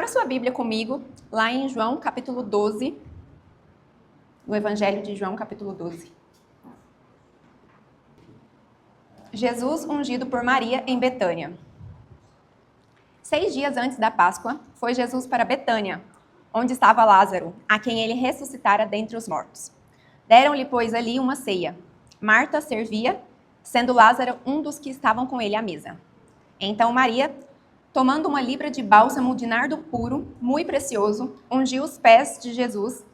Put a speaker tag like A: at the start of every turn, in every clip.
A: sua Bíblia comigo, lá em João, capítulo 12, no Evangelho de João, capítulo 12. Jesus ungido por Maria em Betânia. 6 dias antes da Páscoa, foi Jesus para Betânia, onde estava Lázaro, a quem ele ressuscitara dentre os mortos. Deram-lhe, pois, ali uma ceia. Marta servia, sendo Lázaro um dos que estavam com ele à mesa. Então Maria, tomando uma libra de bálsamo de nardo puro, muito precioso, ungiu os pés de Jesus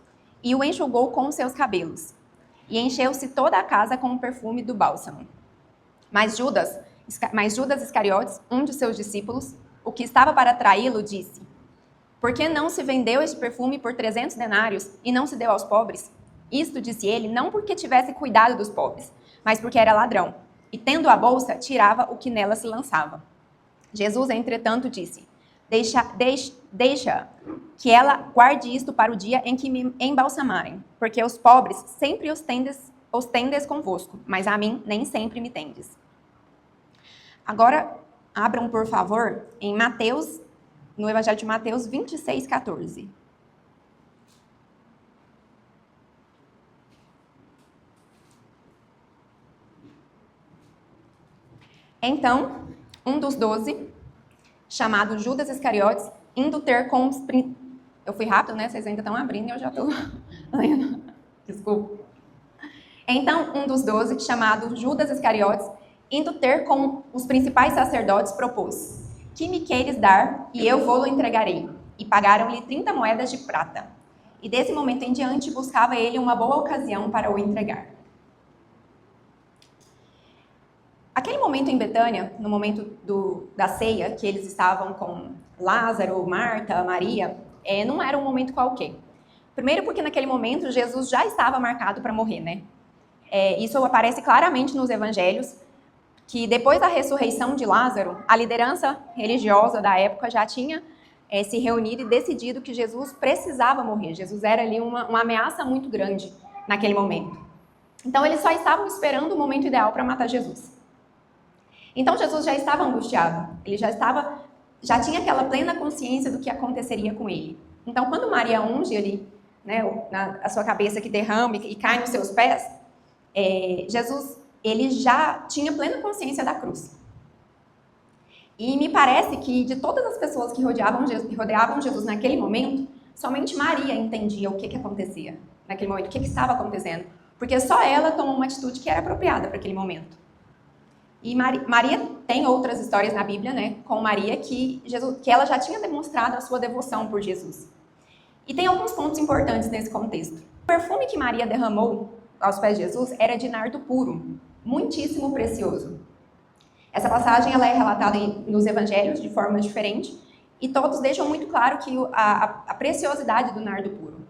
A: e o enxugou com os seus cabelos. E encheu-se toda a casa com o perfume do bálsamo. Mas Judas Iscariotes, um de seus discípulos, o que estava para traí-lo, disse: Por que não se vendeu este perfume por 300 denários e não se deu aos pobres? Isto, disse ele, não porque tivesse cuidado dos pobres, mas porque era ladrão. E tendo a bolsa, tirava o que nela se lançava. Jesus, entretanto, disse: Deixa que ela guarde isto para o dia em que me embalsamarem, porque os pobres sempre os tendes convosco, mas a mim nem sempre me tendes. Agora, abram, por favor, em Mateus, no Evangelho de Mateus 26, 14. Então, um dos 12, chamado Judas Iscariotes, indo ter com os... Eu fui rápido, né? Vocês ainda estão abrindo e eu já estou lendo. Desculpa. Então, um dos 12, chamado Judas Iscariotes, indo ter com os principais sacerdotes, propôs: Que me queres dar, e eu vou-lo entregarei. E pagaram-lhe 30 moedas de prata. E desse momento em diante buscava ele uma boa ocasião para o entregar. Aquele momento em Betânia, no momento da ceia, que eles estavam com Lázaro, Marta, Maria, não era um momento qualquer. Primeiro porque naquele momento Jesus já estava marcado para morrer, né? Isso aparece claramente nos evangelhos, que depois da ressurreição de Lázaro, a liderança religiosa da época já tinha se reunido e decidido que Jesus precisava morrer. Jesus era ali uma ameaça muito grande naquele momento. Então eles só estavam esperando o momento ideal para matar Jesus. Então Jesus já estava angustiado, ele já tinha aquela plena consciência do que aconteceria com ele. Então quando Maria unge ali, né, a sua cabeça que derrama e cai nos seus pés, Jesus, ele já tinha plena consciência da cruz. E me parece que de todas as pessoas que rodeavam Jesus naquele momento, somente Maria entendia o que acontecia naquele momento, o que estava acontecendo. Porque só ela tomou uma atitude que era apropriada para aquele momento. E Maria tem outras histórias na Bíblia, né, com Maria, que ela já tinha demonstrado a sua devoção por Jesus. E tem alguns pontos importantes nesse contexto. O perfume que Maria derramou aos pés de Jesus era de nardo puro, muitíssimo precioso. Essa passagem ela é relatada nos evangelhos de forma diferente e todos deixam muito claro que a preciosidade do nardo puro.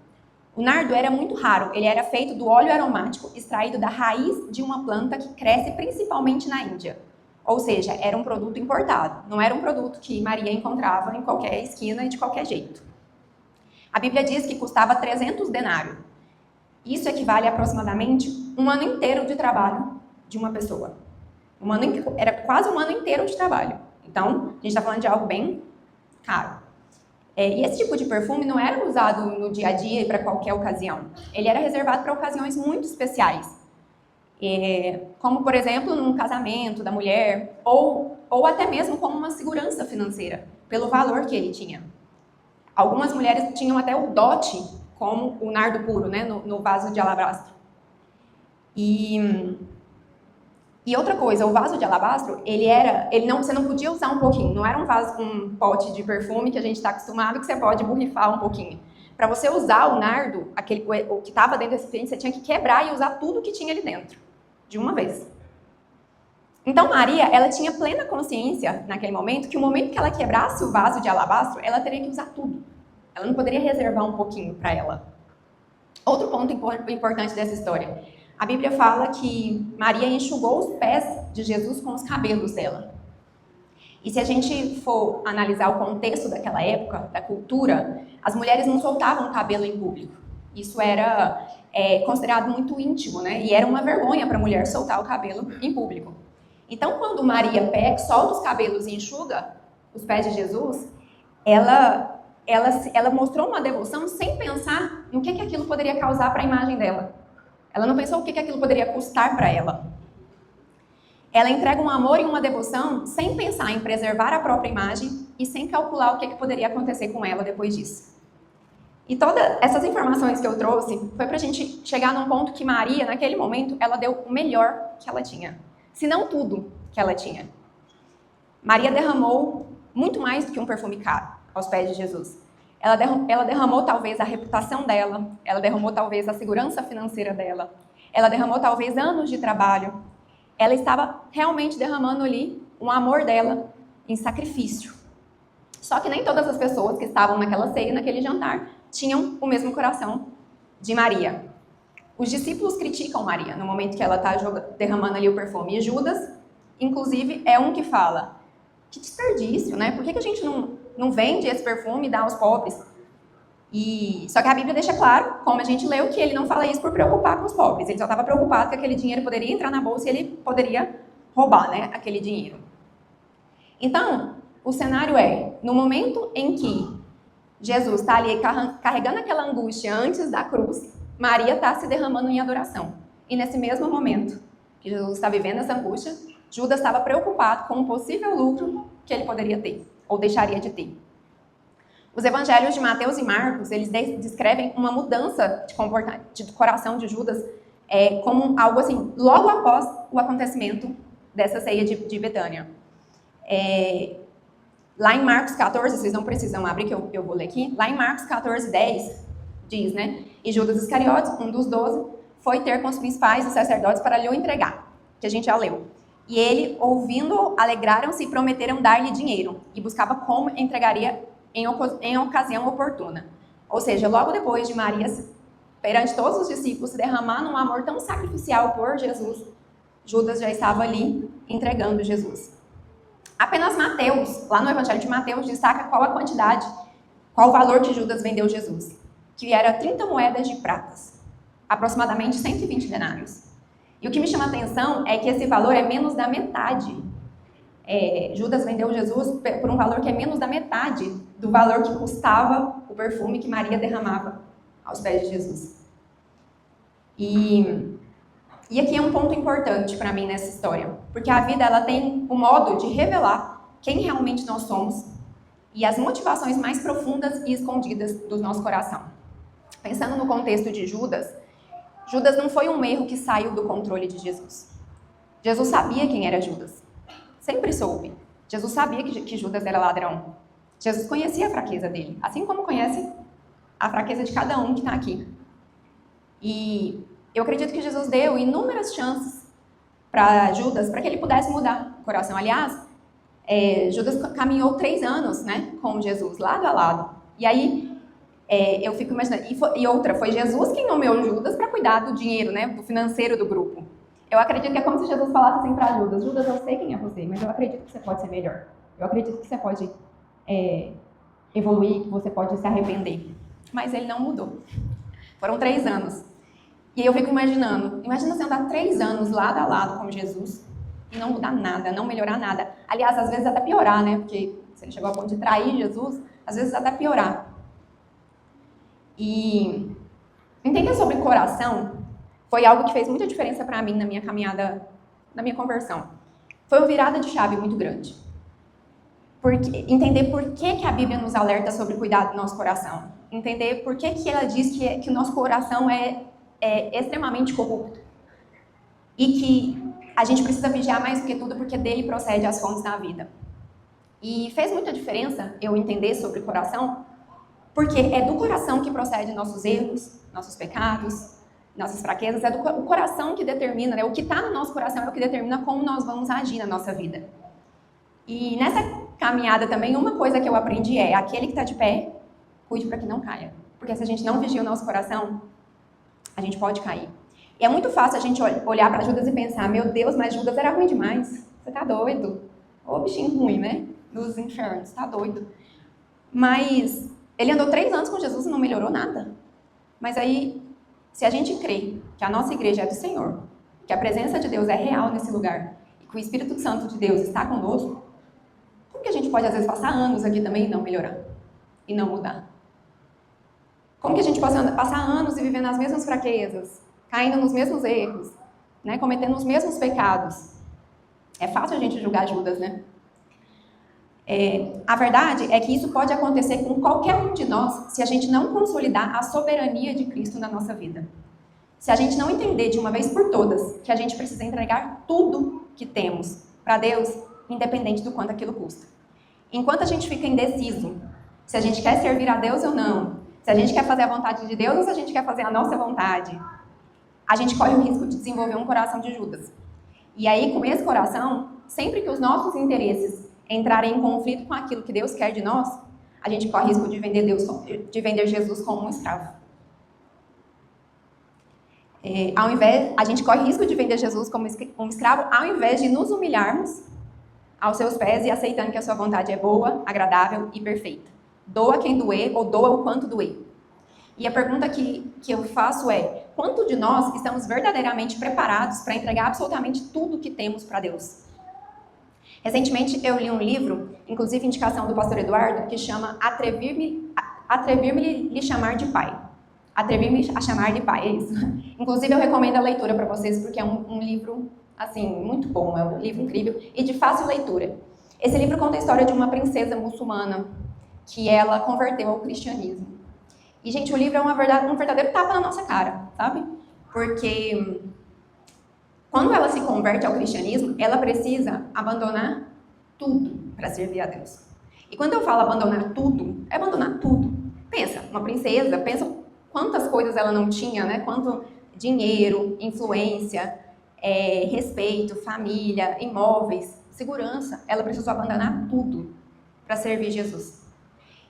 A: O nardo era muito raro, ele era feito do óleo aromático extraído da raiz de uma planta que cresce principalmente na Índia. Ou seja, era um produto importado, não era um produto que Maria encontrava em qualquer esquina e de qualquer jeito. A Bíblia diz que custava 300 denários. Isso equivale a aproximadamente um ano inteiro de trabalho de uma pessoa. Era quase um ano inteiro de trabalho. Então, a gente está falando de algo bem caro. E esse tipo de perfume não era usado no dia a dia e para qualquer ocasião. Ele era reservado para ocasiões muito especiais. Como, por exemplo, num casamento da mulher, ou até mesmo como uma segurança financeira, pelo valor que ele tinha. Algumas mulheres tinham até o dote, como o nardo puro, né, no vaso de alabastro. E outra coisa, o vaso de alabastro, você não podia usar um pouquinho, não era um pote de perfume que a gente está acostumado, que você pode borrifar um pouquinho. Para você usar o nardo, o que estava dentro desse recipiente, você tinha que quebrar e usar tudo que tinha ali dentro, de uma vez. Então Maria, ela tinha plena consciência, naquele momento, que o momento que ela quebrasse o vaso de alabastro, ela teria que usar tudo. Ela não poderia reservar um pouquinho para ela. Outro ponto importante dessa história. A Bíblia fala que Maria enxugou os pés de Jesus com os cabelos dela. E se a gente for analisar o contexto daquela época, da cultura, as mulheres não soltavam o cabelo em público. Isso era considerado muito íntimo, né? E era uma vergonha para a mulher soltar o cabelo em público. Então, quando Maria solta os cabelos e enxuga os pés de Jesus, ela ela mostrou uma devoção sem pensar no que aquilo poderia causar para a imagem dela. Ela não pensou o que aquilo poderia custar para ela. Ela entrega um amor e uma devoção sem pensar em preservar a própria imagem e sem calcular o que poderia acontecer com ela depois disso. E todas essas informações que eu trouxe foi para a gente chegar num ponto que Maria, naquele momento, ela deu o melhor que ela tinha. Se não tudo que ela tinha. Maria derramou muito mais do que um perfume caro aos pés de Jesus. Ela derramou talvez a reputação dela, ela derramou talvez a segurança financeira dela, ela derramou talvez anos de trabalho. Ela estava realmente derramando ali um amor dela em sacrifício. Só que nem todas as pessoas que estavam naquela ceia, naquele jantar, tinham o mesmo coração de Maria. Os discípulos criticam Maria no momento que ela está derramando ali o perfume. E Judas, inclusive, é um que fala: que desperdício, né? Por que a gente não vende esse perfume e dá aos pobres? Só que a Bíblia deixa claro, como a gente leu, que ele não fala isso por preocupar com os pobres. Ele só estava preocupado que aquele dinheiro poderia entrar na bolsa e ele poderia roubar, né, aquele dinheiro. Então, o cenário é, no momento em que Jesus está ali carregando aquela angústia antes da cruz, Maria está se derramando em adoração. E nesse mesmo momento que Jesus está vivendo essa angústia, Judas estava preocupado com o possível lucro que ele poderia ter, ou deixaria de ter. Os evangelhos de Mateus e Marcos, eles descrevem uma mudança de comportamento, do coração de Judas, como algo assim, logo após o acontecimento dessa ceia de Betânia. Lá em Marcos 14, vocês não precisam abrir, que eu vou ler aqui. Lá em Marcos 14, 10, diz, né? E Judas Iscariotes, um dos 12, foi ter com os principais dos sacerdotes para lhe o entregar, que a gente já leu. E ele, ouvindo, alegraram-se e prometeram dar-lhe dinheiro, e buscava como entregaria em ocasião oportuna. Ou seja, logo depois de Maria, perante todos os discípulos, se derramar num amor tão sacrificial por Jesus, Judas já estava ali entregando Jesus. Apenas Mateus, lá no Evangelho de Mateus, destaca qual a quantidade, qual o valor que Judas vendeu Jesus, que era 30 moedas de pratas, aproximadamente 120 denários. E o que me chama a atenção é que esse valor é menos da metade. Judas vendeu Jesus por um valor que é menos da metade do valor que custava o perfume que Maria derramava aos pés de Jesus. E aqui é um ponto importante para mim nessa história, porque a vida ela tem o modo de revelar quem realmente nós somos e as motivações mais profundas e escondidas do nosso coração. Pensando no contexto de Judas, Judas não foi um erro que saiu do controle de Jesus. Jesus sabia quem era Judas. Sempre soube. Jesus sabia que Judas era ladrão. Jesus conhecia a fraqueza dele, assim como conhece a fraqueza de cada um que está aqui. E eu acredito que Jesus deu inúmeras chances para Judas, para que ele pudesse mudar o coração. Aliás, Judas caminhou 3 anos, né, com Jesus, lado a lado. E aí, eu fico imaginando... E outra, foi Jesus quem nomeou Judas para cuidar do dinheiro, né, do financeiro do grupo. Eu acredito que é como se Jesus falasse assim para Judas: Judas, eu sei quem é você, mas eu acredito que você pode ser melhor. Eu acredito que você pode evoluir, que você pode se arrepender. Mas ele não mudou. Foram 3 anos. E aí eu fico imaginando, imagina você andar 3 anos lado a lado com Jesus e não mudar nada, não melhorar nada. Aliás, às vezes até piorar, né? Porque se ele chegou ao ponto de trair Jesus, às vezes até piorar. E entender sobre coração foi algo que fez muita diferença para mim na minha caminhada, na minha conversão. Foi uma virada de chave muito grande. Entender por que a Bíblia nos alerta sobre cuidar do nosso coração. Entender por que ela diz que o nosso coração é extremamente corrupto. E que a gente precisa vigiar mais do que tudo, porque dele procede as fontes da vida. E fez muita diferença eu entender sobre o coração, porque é do coração que procede nossos erros, nossos pecados, nossas fraquezas. É o coração que determina, né? O que está no nosso coração é o que determina como nós vamos agir na nossa vida. E nessa caminhada também, uma coisa que eu aprendi é: aquele que está de pé, cuide para que não caia. Porque se a gente não vigia o nosso coração, a gente pode cair. E é muito fácil a gente olhar para Judas e pensar: meu Deus, mas Judas era ruim demais. Você tá doido? Ô bichinho ruim, né? Dos infernos, tá doido. Mas ele andou 3 anos com Jesus e não melhorou nada. Mas aí, se a gente crê que a nossa igreja é do Senhor, que a presença de Deus é real nesse lugar, e que o Espírito Santo de Deus está conosco, como que a gente pode às vezes passar anos aqui também e não melhorar? e não mudar? Como que a gente pode passar anos e viver nas mesmas fraquezas, caindo nos mesmos erros, né, cometendo os mesmos pecados? É fácil a gente julgar Judas, né? A verdade é que isso pode acontecer com qualquer um de nós se a gente não consolidar a soberania de Cristo na nossa vida. Se a gente não entender de uma vez por todas que a gente precisa entregar tudo que temos para Deus, independente do quanto aquilo custa. Enquanto a gente fica indeciso se a gente quer servir a Deus ou não, se a gente quer fazer a vontade de Deus ou se a gente quer fazer a nossa vontade, a gente corre o risco de desenvolver um coração de Judas. E aí, com esse coração, sempre que os nossos interesses entrarem em conflito com aquilo que Deus quer de nós, a gente corre o risco de vender Jesus como um escravo. A gente corre o risco de vender Jesus como escravo, ao invés de nos humilharmos aos seus pés e aceitando que a sua vontade é boa, agradável e perfeita. Doa quem doer ou doa o quanto doer. E a pergunta que eu faço é: quanto de nós estamos verdadeiramente preparados para entregar absolutamente tudo que temos para Deus? Recentemente eu li um livro, inclusive indicação do pastor Eduardo, que chama Atrever-me lhe chamar de pai. Atrever-me a chamar de pai, é isso. Inclusive eu recomendo a leitura para vocês, porque é um livro, assim, muito bom, é um livro incrível e de fácil leitura. Esse livro conta a história de uma princesa muçulmana que ela converteu ao cristianismo. E, gente, o livro é um verdadeiro tapa na nossa cara, sabe? Porque quando ela se converte ao cristianismo, ela precisa abandonar tudo para servir a Deus. E quando eu falo abandonar tudo, é abandonar tudo. Pensa, uma princesa, pensa quantas coisas ela não tinha, né? Quanto dinheiro, influência, respeito, família, imóveis, segurança. Ela precisou abandonar tudo para servir Jesus.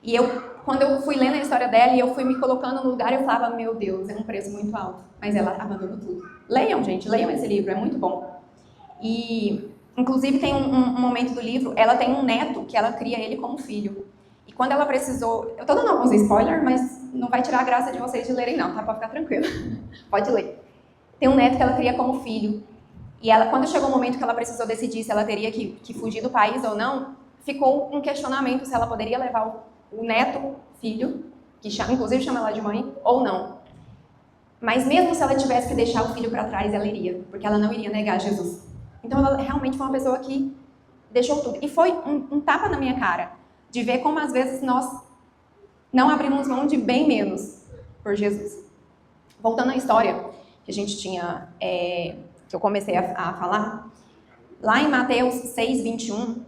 A: E quando eu fui lendo a história dela e eu fui me colocando no lugar, eu falava, meu Deus, é um preço muito alto. Mas ela abandonou tudo. Leiam, gente, leiam esse livro, é muito bom. E, inclusive, tem um momento do livro, ela tem um neto que ela cria ele como filho. E quando ela precisou... Eu tô dando alguns spoilers, mas não vai tirar a graça de vocês de lerem não, tá? Pode ficar tranquilo. Pode ler. Tem um neto que ela cria como filho. E ela, quando chegou o momento que ela precisou decidir se ela teria que fugir do país ou não, ficou um questionamento se ela poderia levar o neto, filho, que inclusive chama ela de mãe, ou não. Mas mesmo se ela tivesse que deixar o filho para trás, ela iria, porque ela não iria negar Jesus. Então ela realmente foi uma pessoa que deixou tudo. E foi um tapa na minha cara, de ver como às vezes nós não abrimos mão de bem menos por Jesus. Voltando à história que a gente tinha, que eu comecei a falar, lá em Mateus 6:21,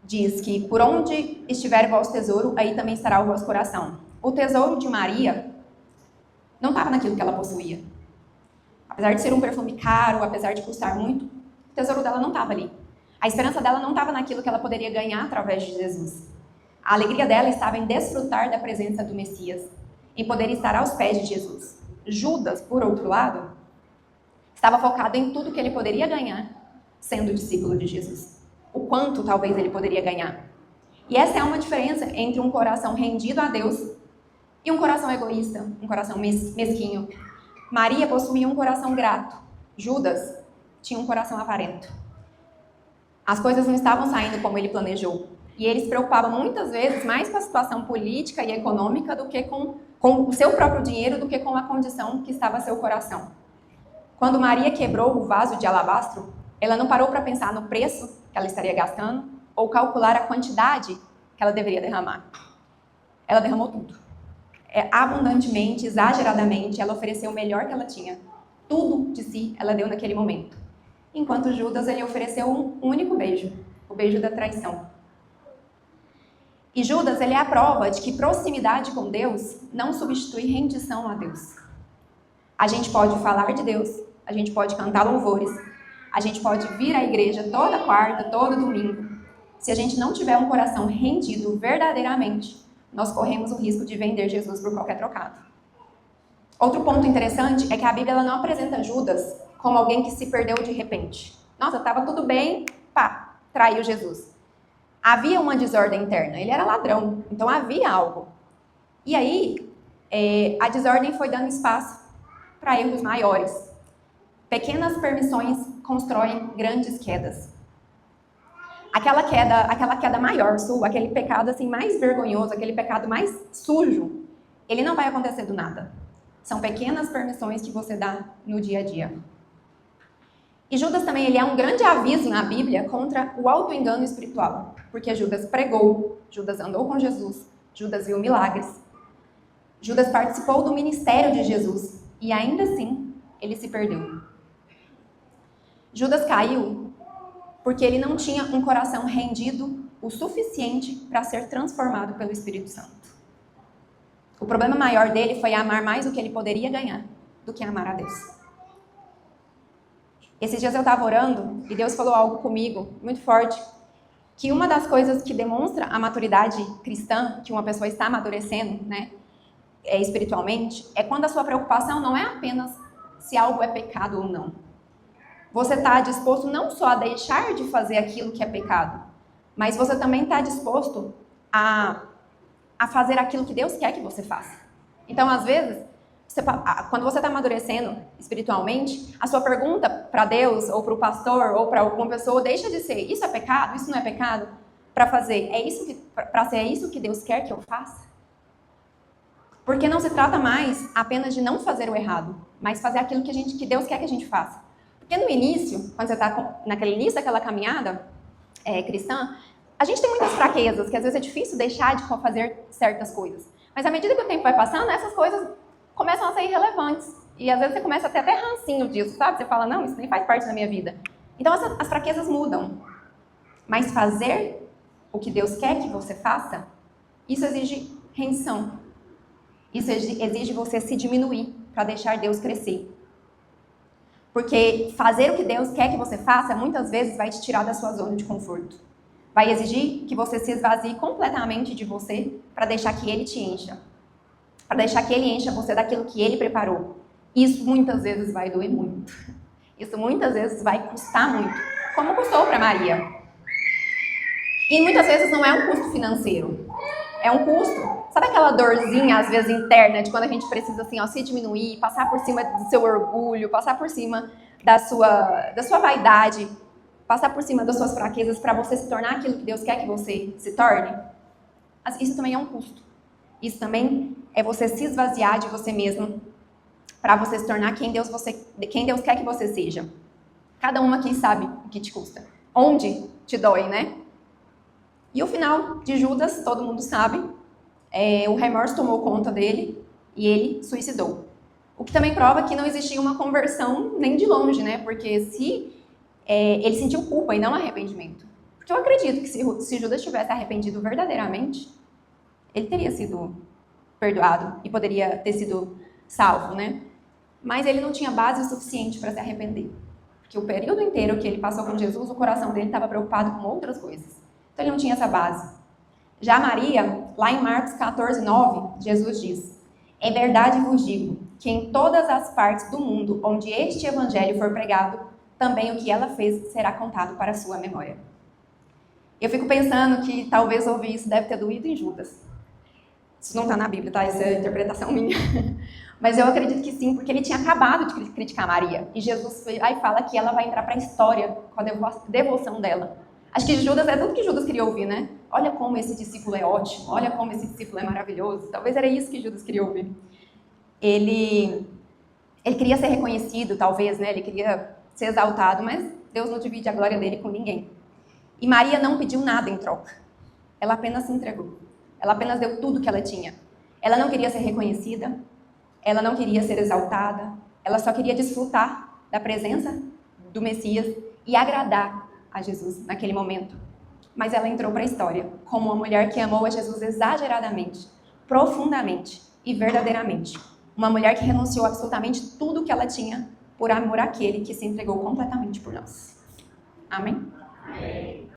A: diz que por onde estiver o vosso tesouro, aí também estará o vosso coração. O tesouro de Maria não estava naquilo que ela possuía. Apesar de ser um perfume caro, apesar de custar muito, o tesouro dela não estava ali. A esperança dela não estava naquilo que ela poderia ganhar através de Jesus. A alegria dela estava em desfrutar da presença do Messias, em poder estar aos pés de Jesus. Judas, por outro lado, estava focado em tudo que ele poderia ganhar sendo discípulo de Jesus. O quanto talvez ele poderia ganhar. E essa é uma diferença entre um coração rendido a Deus e um coração egoísta, um coração mesquinho. Maria possuía um coração grato. Judas tinha um coração avarento. As coisas não estavam saindo como ele planejou. E ele se preocupava muitas vezes mais com a situação política e econômica do que com o seu próprio dinheiro, do que com a condição que estava seu coração. Quando Maria quebrou o vaso de alabastro, ela não parou para pensar no preço que ela estaria gastando ou calcular a quantidade que ela deveria derramar. Ela derramou tudo. Abundantemente, exageradamente, ela ofereceu o melhor que ela tinha. Tudo de si ela deu naquele momento. Enquanto Judas, ele ofereceu um único beijo, o beijo da traição. E Judas, ele é a prova de que proximidade com Deus não substitui rendição a Deus. A gente pode falar de Deus, a gente pode cantar louvores, a gente pode vir à igreja toda quarta, todo domingo. Se a gente não tiver um coração rendido verdadeiramente, nós corremos o risco de vender Jesus por qualquer trocado. Outro ponto interessante é que a Bíblia ela não apresenta Judas como alguém que se perdeu de repente. Nossa, estava tudo bem, pá, traiu Jesus. Havia uma desordem interna, ele era ladrão, então havia algo. E aí, a desordem foi dando espaço para erros maiores. Pequenas permissões constroem grandes quedas. aquela queda maior sua, aquele pecado assim mais vergonhoso, aquele pecado mais sujo, ele não vai acontecer do nada. São pequenas permissões que você dá no dia a dia. E Judas também, ele é um grande aviso na Bíblia contra o auto-engano espiritual. Porque Judas pregou, Judas andou com Jesus, Judas viu milagres. Judas participou do ministério de Jesus. E ainda assim, ele se perdeu. Judas caiu porque ele não tinha um coração rendido o suficiente para ser transformado pelo Espírito Santo. O problema maior dele foi amar mais o que ele poderia ganhar do que amar a Deus. Esses dias eu estava orando e Deus falou algo comigo muito forte, que uma das coisas que demonstra a maturidade cristã, que uma pessoa está amadurecendo, né, espiritualmente, é quando a sua preocupação não é apenas se algo é pecado ou não. Você está disposto não só a deixar de fazer aquilo que é pecado, mas você também está disposto a fazer aquilo que Deus quer que você faça. Então, às vezes, quando você está amadurecendo espiritualmente, a sua pergunta para Deus, ou para o pastor, ou para alguma pessoa, deixa de ser, isso é pecado, isso não é pecado, para fazer, é isso que Deus quer que eu faça? Porque não se trata mais apenas de não fazer o errado, mas fazer aquilo que Deus quer que a gente faça. Porque no início, quando você está naquele início daquela caminhada cristã, a gente tem muitas fraquezas, que às vezes é difícil deixar de fazer certas coisas. Mas à medida que o tempo vai passando, essas coisas começam a ser irrelevantes. E às vezes você começa a ter até rancinho disso, sabe? Você fala, não, isso nem faz parte da minha vida. Então as fraquezas mudam. Mas fazer o que Deus quer que você faça, isso exige rendição. Isso exige você se diminuir para deixar Deus crescer. Porque fazer o que Deus quer que você faça, muitas vezes vai te tirar da sua zona de conforto. Vai exigir que você se esvazie completamente de você para deixar que Ele te encha. Para deixar que Ele encha você daquilo que Ele preparou. Isso muitas vezes vai doer muito. Isso muitas vezes vai custar muito. Como custou para Maria. E muitas vezes não é um custo financeiro. É um custo. Sabe aquela dorzinha, às vezes, interna, de quando a gente precisa assim, ó, se diminuir, passar por cima do seu orgulho, passar por cima da sua vaidade, passar por cima das suas fraquezas para você se tornar aquilo que Deus quer que você se torne? Isso também é um custo. Isso também é você se esvaziar de você mesmo para você se tornar quem Deus quer que você seja. Cada uma aqui sabe o que te custa. Onde te dói, né? E o final de Judas, todo mundo sabe, o remorso tomou conta dele e ele suicidou. O que também prova que não existia uma conversão nem de longe, né? Porque se ele sentiu culpa e não arrependimento. Porque eu acredito que se Judas tivesse arrependido verdadeiramente, ele teria sido perdoado e poderia ter sido salvo, né? Mas ele não tinha base suficiente para se arrepender. Porque o período inteiro que ele passou com Jesus, o coração dele estava preocupado com outras coisas. Então ele não tinha essa base. Já Maria, lá em Marcos 14, 9, Jesus diz: "Em verdade vos digo que em todas as partes do mundo onde este evangelho for pregado, também o que ela fez será contado para a sua memória." Eu fico pensando que talvez ouvir isso deve ter doído em Judas. Isso não está na Bíblia, tá? Isso é interpretação minha. Mas eu acredito que sim, porque ele tinha acabado de criticar Maria. E Jesus aí fala que ela vai entrar para a história com a devoção dela. Acho que Judas é tudo que Judas queria ouvir, né? Olha como esse discípulo é ótimo, olha como esse discípulo é maravilhoso. Talvez era isso que Judas queria ouvir. Ele queria ser reconhecido, talvez, né? Ele queria ser exaltado, mas Deus não divide a glória dele com ninguém. E Maria não pediu nada em troca. Ela apenas se entregou. Ela apenas deu tudo que ela tinha. Ela não queria ser reconhecida, ela não queria ser exaltada, ela só queria desfrutar da presença do Messias e agradar a Jesus naquele momento. Mas ela entrou para a história como uma mulher que amou a Jesus exageradamente, profundamente e verdadeiramente. Uma mulher que renunciou absolutamente tudo que ela tinha por amor àquele que se entregou completamente por nós. Amém? Amém.